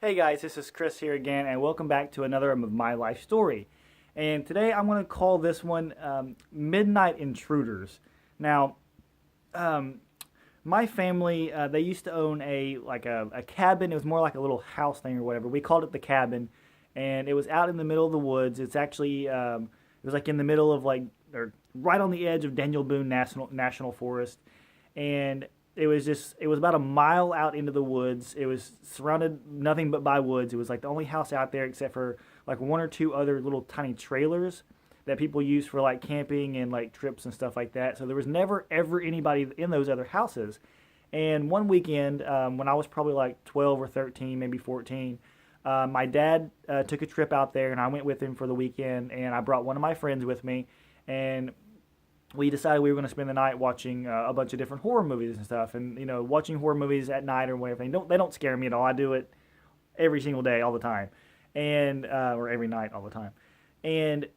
Hey guys, this is Chris here again, and welcome back to another of my life story. And today I'm going to call this one Midnight Intruders. Now, um, my family they used to own a cabin. It was more like a little house thing or whatever. We called it the cabin, and it was out in the middle of the woods. It's actually it was like in the middle of or right on the edge of Daniel Boone National Forest, and it was about a mile out into the woods. It was surrounded nothing but by woods. It was like the only house out there except for like one or two other little tiny trailers that people use for like camping and like trips and stuff like that. So there was never ever anybody in those other houses. And one weekend, when I was probably like 12 or 13, maybe 14, my dad took a trip out there, and I went with him for the weekend. And I brought one of my friends with me, and we decided we were going to spend the night watching a bunch of different horror movies and stuff. And watching horror movies at night or whatever, they don't scare me at all. I do it every single day, all the time, and or every night, all the time. And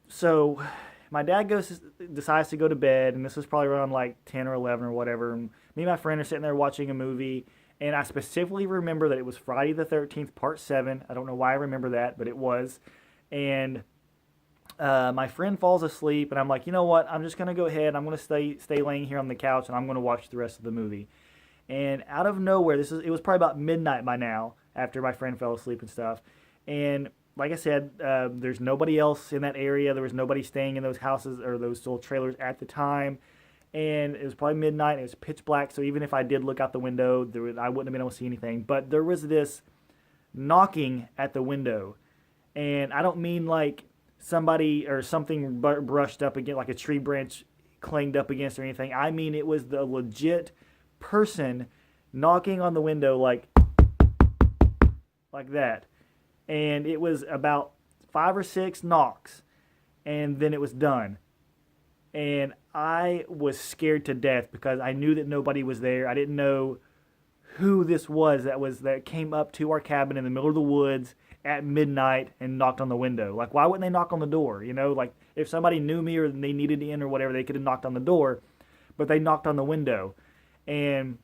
so my dad decides to go to bed, and this was probably around like 10 or 11 or whatever. And me and my friend are sitting there watching a movie, and I specifically remember that it was Friday the 13th, Part 7. I don't know why I remember that, but it was. And my friend falls asleep, and I'm like, you know what? I'm just gonna go ahead. I'm gonna stay laying here on the couch, and I'm gonna watch the rest of the movie. And out of nowhere, it was probably about midnight by now, after my friend fell asleep and stuff. And like I said, there's nobody else in that area. There was nobody staying in those houses or those little trailers at the time. And it was probably midnight. It was pitch black, so even if I did look out the window, I wouldn't have been able to see anything. But there was this knocking at the window, and I don't mean like somebody or something brushed up against, like a tree branch clanged up against or anything. I mean, it was the legit person knocking on the window like that. And it was about 5 or 6 knocks, and then it was done. And I was scared to death because I knew that nobody was there. I didn't know who this was that came up to our cabin in the middle of the woods at midnight and knocked on the window. Like, why wouldn't they knock on the door? Like if somebody knew me or they needed in or whatever, they could have knocked on the door, but they knocked on the window. And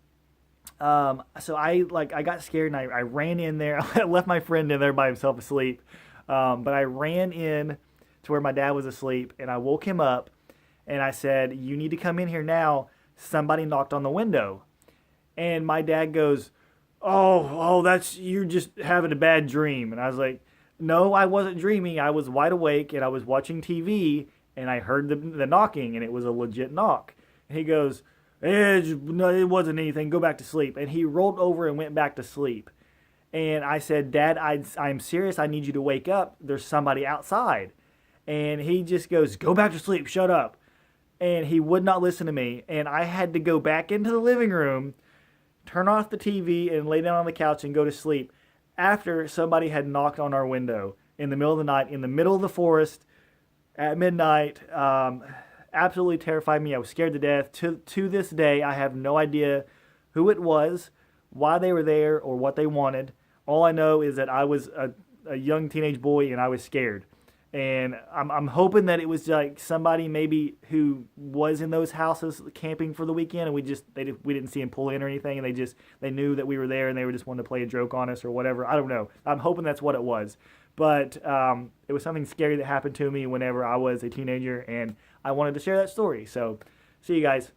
so I got scared, and I ran in there. I left my friend in there by himself asleep, but I ran in to where my dad was asleep, and I woke him up, and I said, "You need to come in here now. Somebody knocked on the window." And my dad goes, "Oh, that's, you're just having a bad dream." And I was like, "No, I wasn't dreaming. I was wide awake, and I was watching TV, and I heard the knocking, and it was a legit knock." And he goes, "No, it wasn't anything. Go back to sleep." And he rolled over and went back to sleep. And I said, "Dad, I'm serious. I need you to wake up. There's somebody outside." And he just goes, "Go back to sleep. Shut up." And he would not listen to me. And I had to go back into the living room, turn off the TV, and lay down on the couch and go to sleep after somebody had knocked on our window in the middle of the night, in the middle of the forest at midnight. Absolutely terrified me. I was scared to death. To this day, I have no idea who it was, why they were there, or what they wanted. All I know is that I was a young teenage boy, and I was scared. And I'm hoping that it was like somebody maybe who was in those houses camping for the weekend, and we didn't see him pull in or anything, and they knew that we were there, and they were just wanting to play a joke on us or whatever. I don't know. I'm hoping that's what it was. But it was something scary that happened to me whenever I was a teenager, and I wanted to share that story. So, see you guys.